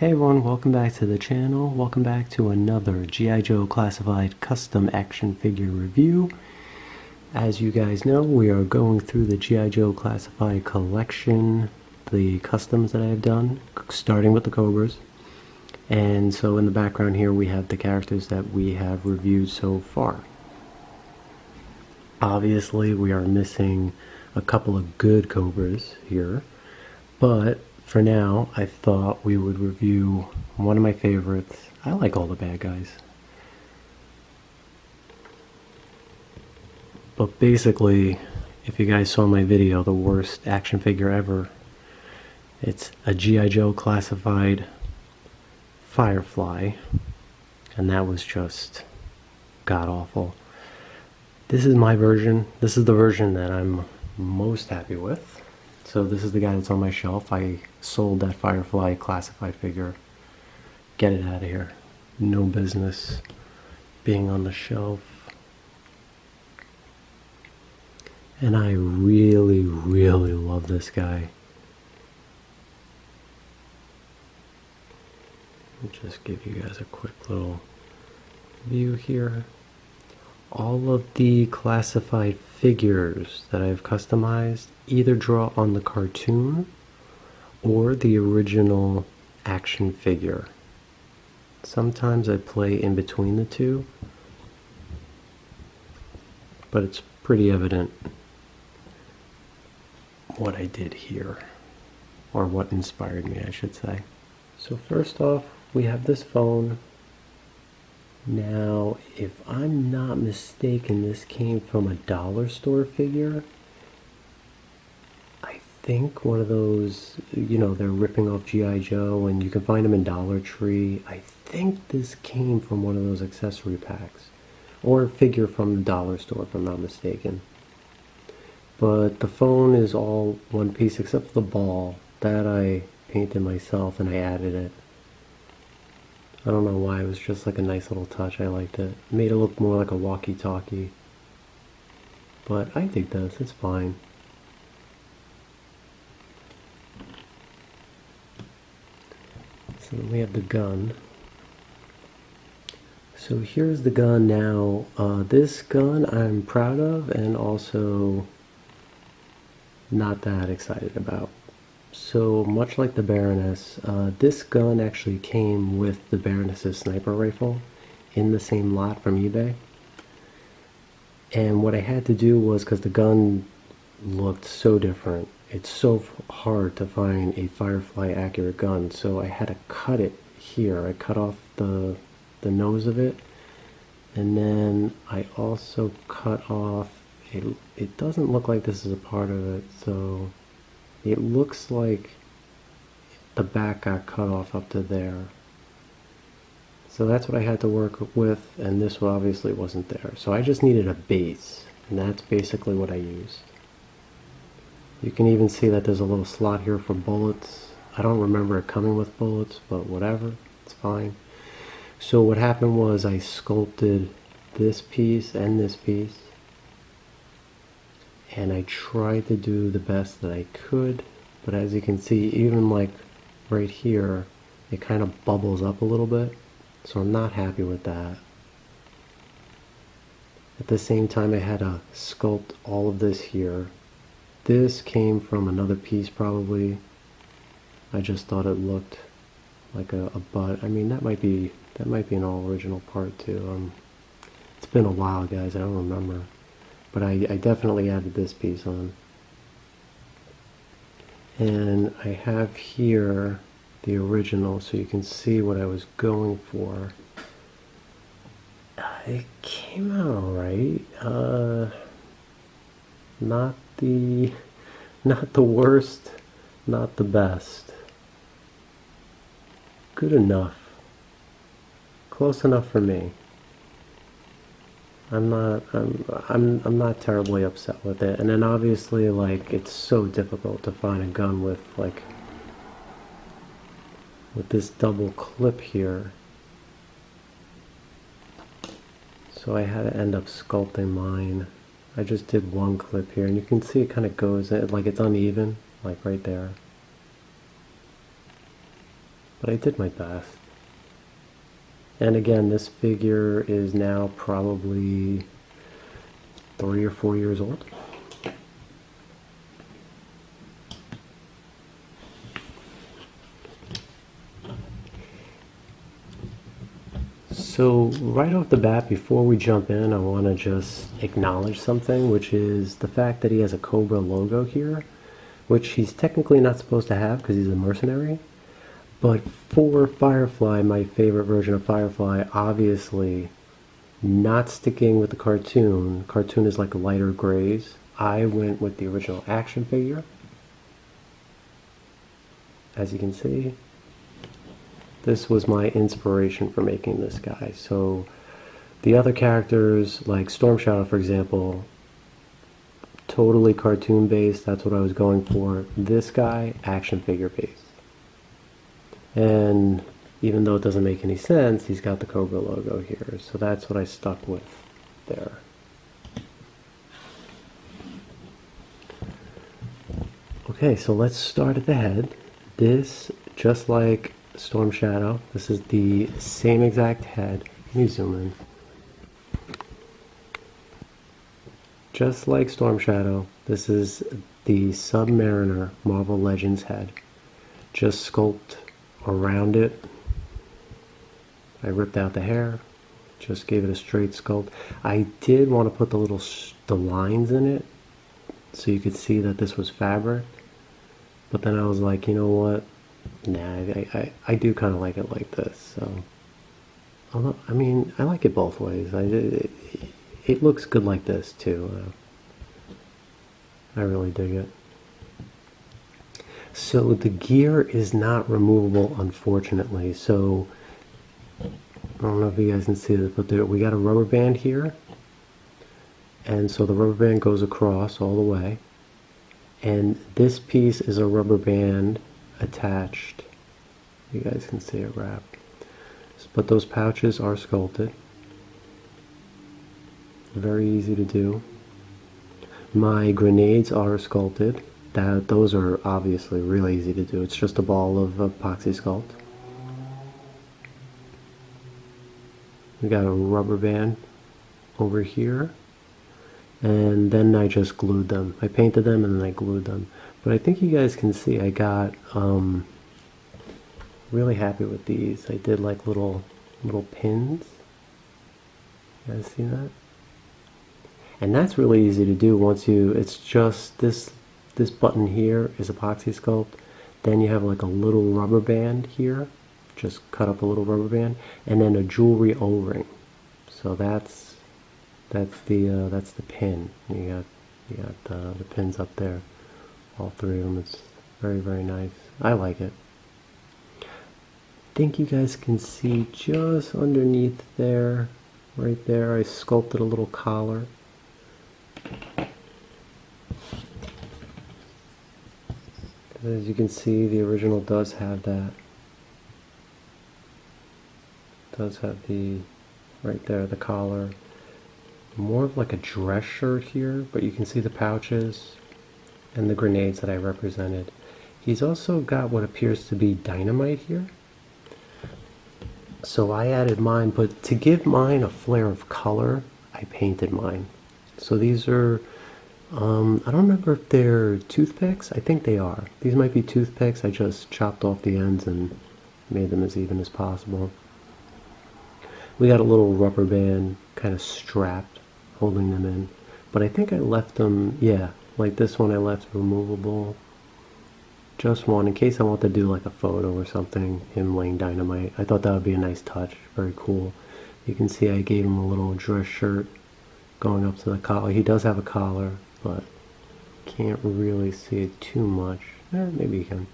Hey everyone, welcome back to the channel. Welcome back to another G.I. Joe Classified Custom Action Figure Review. As you guys know, we are going through the G.I. Joe Classified collection, the customs that I have done, starting with the Cobras. And so in the background here we have the characters that we have reviewed so far. Obviously we are missing a couple of good Cobras here, but for now, I thought we would review one of my favorites. I like all the bad guys. But basically, if you guys saw my video, the worst action figure ever, it's a G.I. Joe Classified Firefly. And that was just god-awful. This is my version. This is the version that I'm most happy with. So this is the guy that's on my shelf. I sold that Firefly classified figure. Get it out of here. No business being on the shelf. And I really, really love this guy. I'll just give you guys a quick little view here. All of the classified figures that I've customized either draw on the cartoon or the original action figure. Sometimes I play in between the two, but it's pretty evident what I did here, or what inspired me, I should say. So first off, we have this phone. Now, if I'm not mistaken, this came from a dollar store figure. I think one of those, you know, they're ripping off G.I. Joe and you can find them in Dollar Tree. I think this came from one of those accessory packs. Or a figure from the dollar store, if I'm not mistaken. But the phone is all one piece except for the ball. That I painted myself and I added it. I don't know why, it was just like a nice little touch. I liked it. Made it look more like a walkie-talkie. But I dig this, it's fine. So then we have the gun. So here's the gun now. This gun I'm proud of and also not that excited about. So much like the Baroness, this gun actually came with the Baroness's sniper rifle in the same lot from eBay. And what I had to do was, because the gun looked so different, it's so hard to find a Firefly accurate gun, so I had to cut it here. I cut off the nose of it, and then I also cut off, it doesn't look like this is a part of it, so it looks like the back got cut off up to there. So that's what I had to work with, and this obviously wasn't there. So I just needed a base, and that's basically what I used. You can even see that there's a little slot here for bullets. I don't remember it coming with bullets, but whatever, it's fine. So what happened was I sculpted this piece and this piece, and I tried to do the best that I could, but as you can see, even like right here, it kind of bubbles up a little bit, so I'm not happy with that. At the same time, I had to sculpt all of this here. This came from another piece probably. I just thought it looked like a butt. I mean, that might be an all original part too. It's been a while, guys, I don't remember. But I definitely added this piece on. And I have here the original so you can see what I was going for. It came out alright. Not the worst, not the best. Good enough. Close enough for me. I'm not terribly upset with it. And then obviously, like, it's so difficult to find a gun with this double clip here. So I had to end up sculpting mine. I just did one clip here, and you can see it kind of goes, like it's uneven, like right there. but I did my best. And again, this figure is now probably 3 or 4 years old. So right off the bat, before we jump in, I want to just acknowledge something, which is the fact that he has a Cobra logo here, which he's technically not supposed to have because he's a mercenary. But for Firefly, my favorite version of Firefly, obviously not sticking with the cartoon. Cartoon is like lighter grays. I went with the original action figure. As you can see, this was my inspiration for making this guy. So the other characters, like Storm Shadow, for example, totally cartoon based. That's what I was going for. This guy, action figure based. And even though it doesn't make any sense, he's got the Cobra logo here. So that's what I stuck with there. Okay, so let's start at the head. This, just like Storm Shadow, this is the same exact head. Let me zoom in. Just like Storm Shadow, this is the Submariner Marvel Legends head. Just sculpt around it. I ripped out the hair, just gave it a straight sculpt. I did want to put the lines in it so you could see that this was fabric, but then I was like, you know what? Nah, I do kind of like it like this. So, although, I mean, I like it both ways. It looks good like this too. I really dig it. So the gear is not removable, unfortunately. So I don't know if you guys can see this, but we got a rubber band here, and so the rubber band goes across all the way, and this piece is a rubber band attached. You guys can see it wrapped, but those pouches are sculpted. Very easy to do. My grenades are sculpted. Those are obviously really easy to do. It's just a ball of epoxy sculpt. We got a rubber band over here, and then I just glued them. I painted them and then I glued them. But I think you guys can see I got really happy with these. I did like little pins. You guys see that? And that's really easy to do once it's just this button here is epoxy sculpt. Then you have like a little rubber band here. Just cut up a little rubber band, and then a jewelry O-ring. So that's the pin. You got the pins up there, all three of them. It's very, very nice. I like it. I think you guys can see just underneath there, right there, I sculpted a little collar. As you can see, the original does have that. Does have the, right there, the collar. More of like a dress shirt here, but you can see the pouches and the grenades that I represented. He's also got what appears to be dynamite here. So I added mine, but to give mine a flare of color, I painted mine. So these are, I don't remember if they're toothpicks. I think they are. These might be toothpicks. I just chopped off the ends and made them as even as possible. We got a little rubber band kind of strapped, holding them in. But I think I left them, yeah, like this one I left removable. Just one, in case I want to do like a photo or something, him laying dynamite. I thought that would be a nice touch, very cool. You can see I gave him a little dress shirt going up to the collar. He does have a collar, but can't really see it too much. Maybe you can.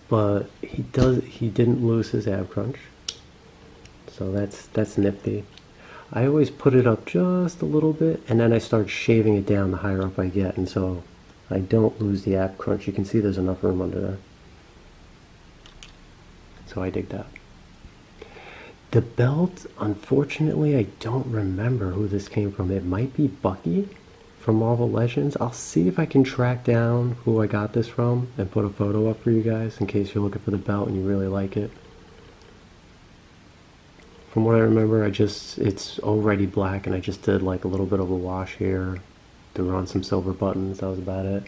But he didn't lose his ab crunch, so that's nifty. I always put it up just a little bit, and then I start shaving it down the higher up I get, and so I don't lose the ab crunch. You can see there's enough room under there, so I dig that. The belt, unfortunately, I don't remember who this came from. It might be Bucky from Marvel Legends. I'll see if I can track down who I got this from and put a photo up for you guys in case you're looking for the belt and you really like it. From what I remember, it's already black and I just did like a little bit of a wash here, threw on some silver buttons, that was about it.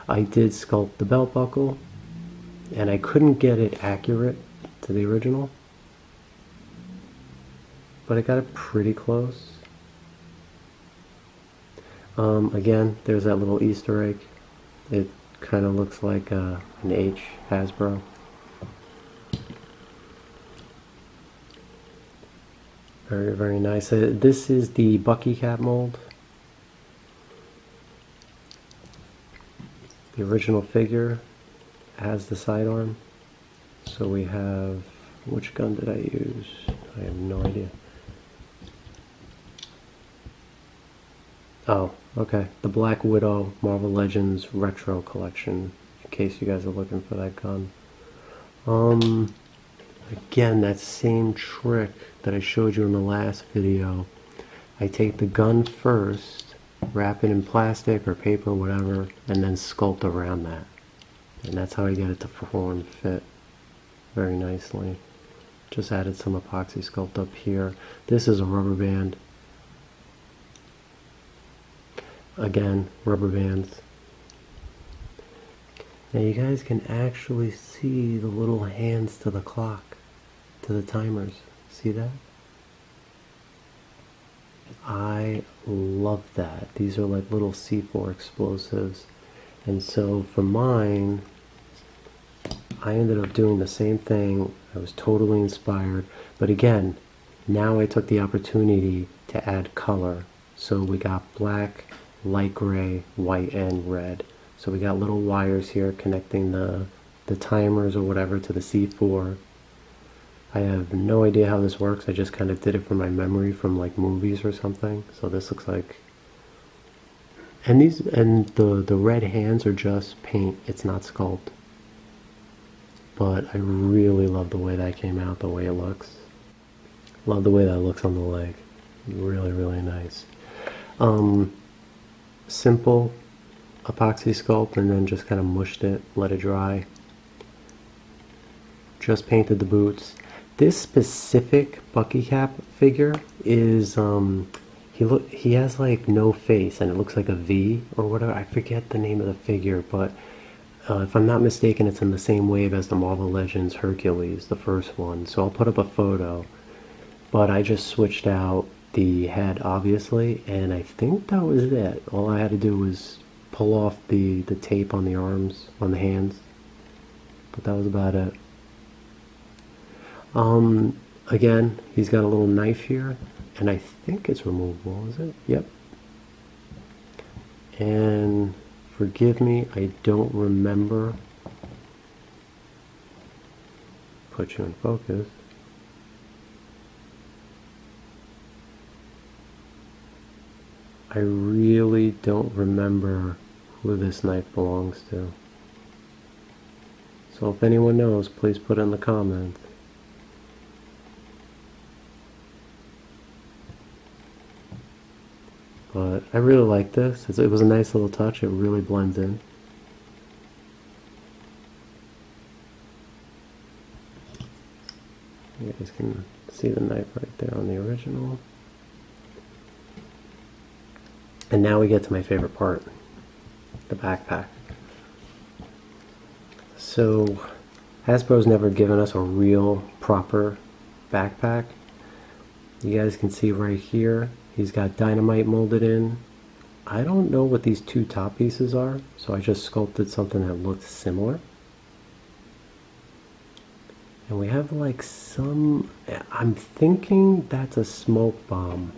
I did sculpt the belt buckle and I couldn't get it accurate to the original, but I got it pretty close. Again, there's that little Easter egg. It kind of looks like an H, Hasbro. Very, very nice. This is the Bucky cap mold. The original figure has the sidearm. So we have, which gun did I use? I have no idea. Oh, okay. The Black Widow Marvel Legends Retro Collection, in case you guys are looking for that gun. Again, that same trick that I showed you in the last video. I take the gun first, wrap it in plastic or paper or whatever, and then sculpt around that. And that's how I get it to form and fit very nicely. Just added some epoxy sculpt up here. This is a rubber band. Again, rubber bands. Now you guys can actually see the little hands to the clock, to the timers. See that? I love that. These are like little C4 explosives. And so for mine, I ended up doing the same thing. I was totally inspired. But again, now I took the opportunity to add color. So we got black, light gray, white, and red. So we got little wires here connecting the timers or whatever to the C4. I have no idea how this works. I just kind of did it from my memory from like movies or something. So this looks like, and the red hands are just paint. It's not sculpt. But I really love the way that came out, the way it looks. Love the way that looks on the leg. Really, really nice. Simple epoxy sculpt and then just kind of mushed it, let it dry. Just painted the boots. This specific Bucky cap figure is he has like no face and it looks like a V or whatever. I forget the name of the figure, but if I'm not mistaken, it's in the same wave as the Marvel Legends Hercules, the first one. So I'll put up a photo. But I just switched out the head, obviously, and I think that was it. All I had to do was pull off the tape on the arms, on the hands. But that was about it. Again, he's got a little knife here, and I think it's removable, is it? Yep. And forgive me, I don't remember. Put you in focus. I really don't remember who this knife belongs to. So if anyone knows, please put it in the comments. But I really like this. It was a nice little touch. It really blends in. You guys can see the knife right there on the original. And now we get to my favorite part, the backpack. So Hasbro's never given us a real proper backpack. You guys can see right here, he's got dynamite molded in. I don't know what these two top pieces are, so I just sculpted something that looked similar. And we have like some, I'm thinking that's a smoke bomb.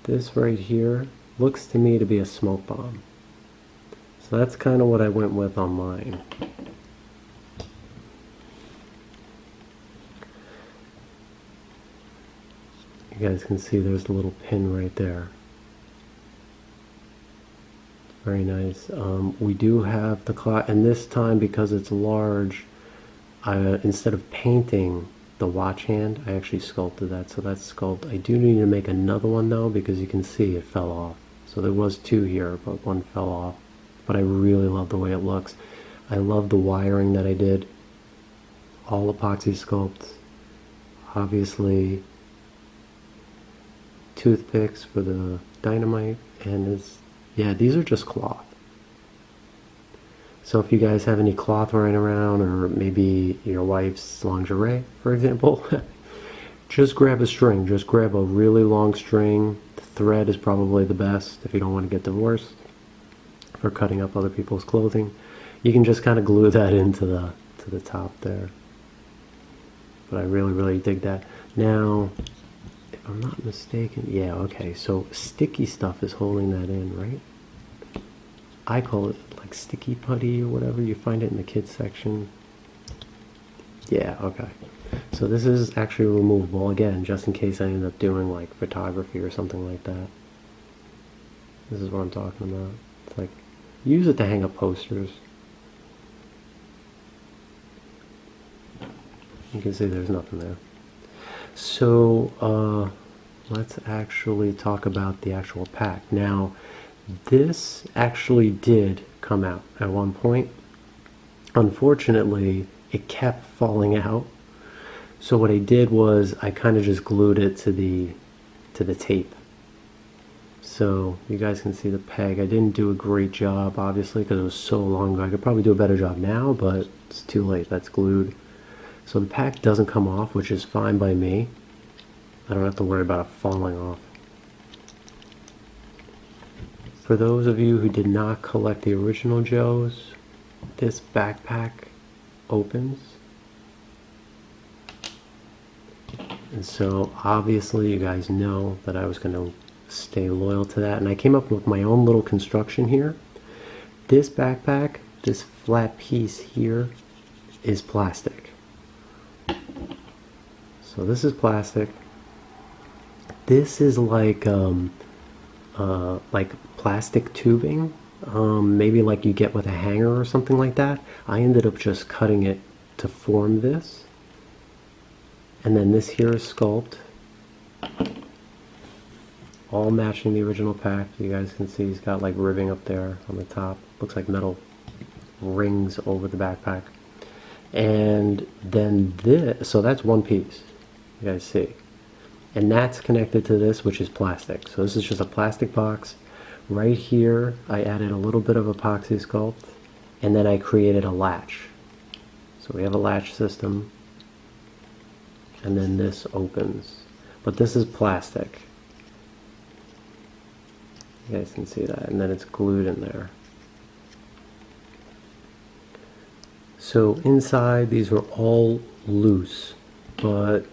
This right here looks to me to be a smoke bomb. So that's kind of what I went with on mine. You guys can see there's a little pin right there. Very nice. We do have the cloth, and this time because it's large, instead of painting the watch hand, I actually sculpted that, so that's sculpt. I do need to make another one though, because you can see it fell off. So there was two here, but one fell off. But I really love the way it looks. I love the wiring that I did. All epoxy sculpts. Obviously, toothpicks for the dynamite, and yeah, these are just cloth. So if you guys have any cloth lying around, or maybe your wife's lingerie, for example, just grab a string. Just grab a really long string. The thread is probably the best if you don't want to get divorced for cutting up other people's clothing. You can just kind of glue that into the top there. But I really dig that. Now, if I'm not mistaken, yeah, okay, so sticky stuff is holding that in, right? I call it like sticky putty or whatever. You find it in the kids section. Yeah, okay. So this is actually removable, again, just in case I end up doing like photography or something like that. This is what I'm talking about. It's like, use it to hang up posters. You can see there's nothing there. So let's actually talk about the actual pack. Now, this actually did come out at one point. Unfortunately, it kept falling out. So what I did was I kind of just glued it to the tape. So you guys can see the peg. I didn't do a great job, obviously, because it was so long ago. I could probably do a better job now, but it's too late. That's glued. So the pack doesn't come off, which is fine by me. I don't have to worry about it falling off. For those of you who did not collect the original Joes, this backpack opens. And so obviously you guys know that I was going to stay loyal to that. And I came up with my own little construction here. This backpack, this flat piece here, is plastic. So this is plastic. This is like plastic tubing, maybe like you get with a hanger or something like that. I ended up just cutting it to form this. And then this here is sculpt. All matching the original pack. You guys can see he's got like ribbing up there on the top. Looks like metal rings over the backpack. And then this, so that's one piece. You guys see. And that's connected to this, which is plastic. So this is just a plastic box. Right here, I added a little bit of epoxy sculpt, and then I created a latch. So we have a latch system, and then this opens. But this is plastic. You guys can see that, and then it's glued in there. So inside, these were all loose, but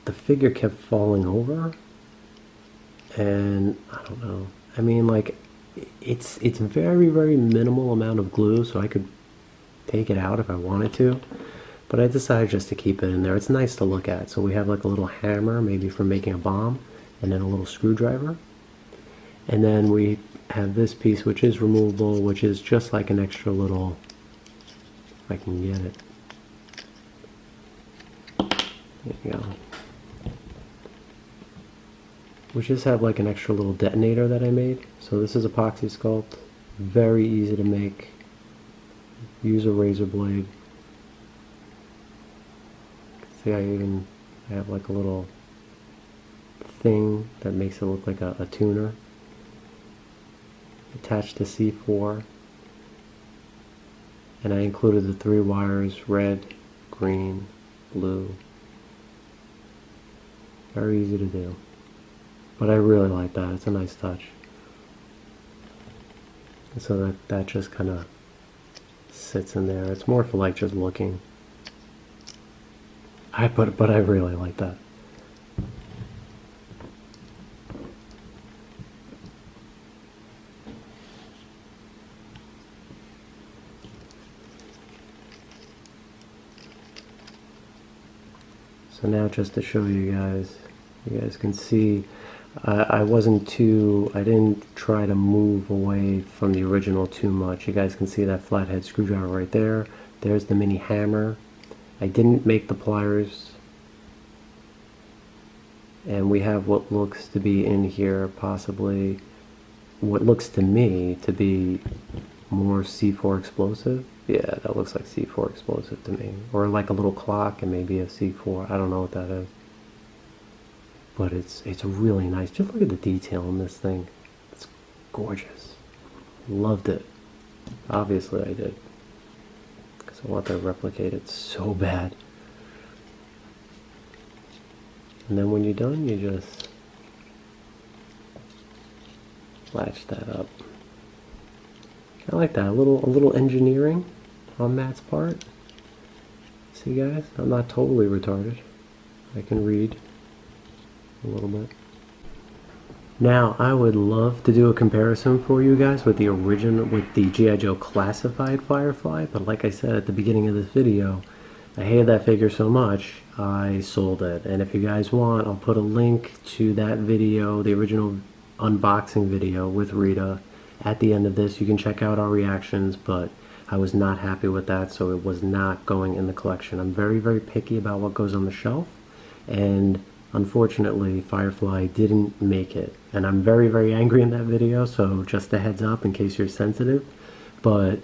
the figure kept falling over, and I don't know. I mean, like, it's very minimal amount of glue, so I could take it out if I wanted to, but I decided just to keep it in there. It's nice to look at. So we have like a little hammer, maybe for making a bomb, and then a little screwdriver, and then we have this piece which is removable, which is just like an extra little, if I can get it. There you go. We just have like an extra little detonator that I made. So this is epoxy sculpt, very easy to make. Use a razor blade. See, I have like a little thing that makes it look like a tuner. Attached to C4. And I included the 3 wires, red, green, blue. Very easy to do. But I really like that. It's a nice touch. And so that just kind of sits in there. It's more for like just looking. But I really like that. So now just to show you guys can see I didn't try to move away from the original too much. You guys can see that flathead screwdriver right there. There's the mini hammer. I didn't make the pliers. And we have what looks to be in here possibly what looks to me to be more C4 explosive. Yeah, that looks like C4 explosive to me. Or like a little clock and maybe a C4. I don't know what that is. But it's really nice. Just look at the detail in this thing. It's gorgeous. Loved it. Obviously I did. Because I want to replicate it so bad. And then when you're done, you just latch that up. I like that. A little engineering on Matt's part. See guys? I'm not totally retarded. I can read a little bit. Now, I would love to do a comparison for you guys with the original, with the G.I. Joe classified Firefly, but like I said at the beginning of this video, I hated that figure so much, I sold it. And if you guys want, I'll put a link to that video, the original unboxing video with Rita, at the end of this. You can check out our reactions, but I was not happy with that, so it was not going in the collection. I'm very, very picky about what goes on the shelf, and unfortunately, Firefly didn't make it. And I'm very, very angry in that video, so just a heads up in case you're sensitive. But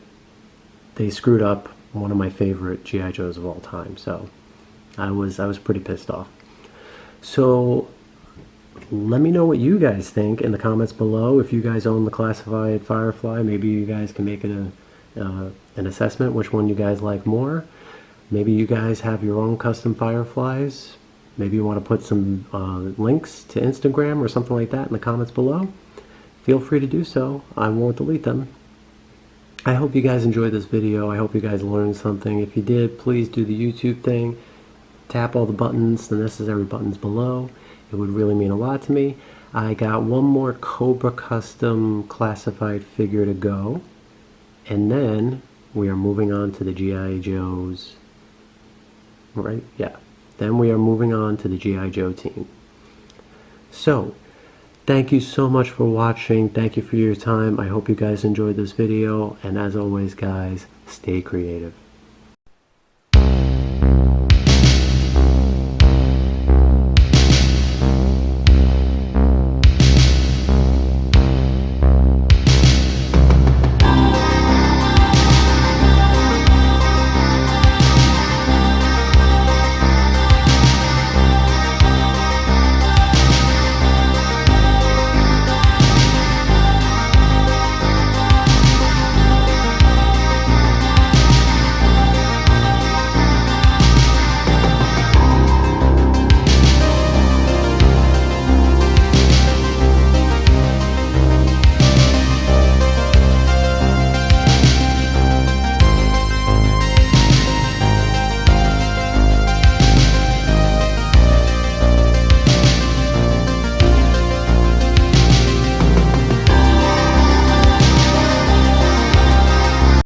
they screwed up one of my favorite G.I. Joes of all time, so I was pretty pissed off. So let me know what you guys think in the comments below. If you guys own the classified Firefly, maybe you guys can make an assessment which one you guys like more. Maybe you guys have your own custom Fireflies. Maybe you want to put some links to Instagram or something like that in the comments below. Feel free to do so. I won't delete them. I hope you guys enjoyed this video. I hope you guys learned something. If you did, please do the YouTube thing. Tap all the buttons, the necessary buttons below. It would really mean a lot to me. I got one more Cobra custom classified figure to go. And then we are moving on to the G.I. Joes. Right? Yeah. Then we are moving on to the G.I. Joe team. So, thank you so much for watching. Thank you for your time. I hope you guys enjoyed this video. And as always, guys, stay creative.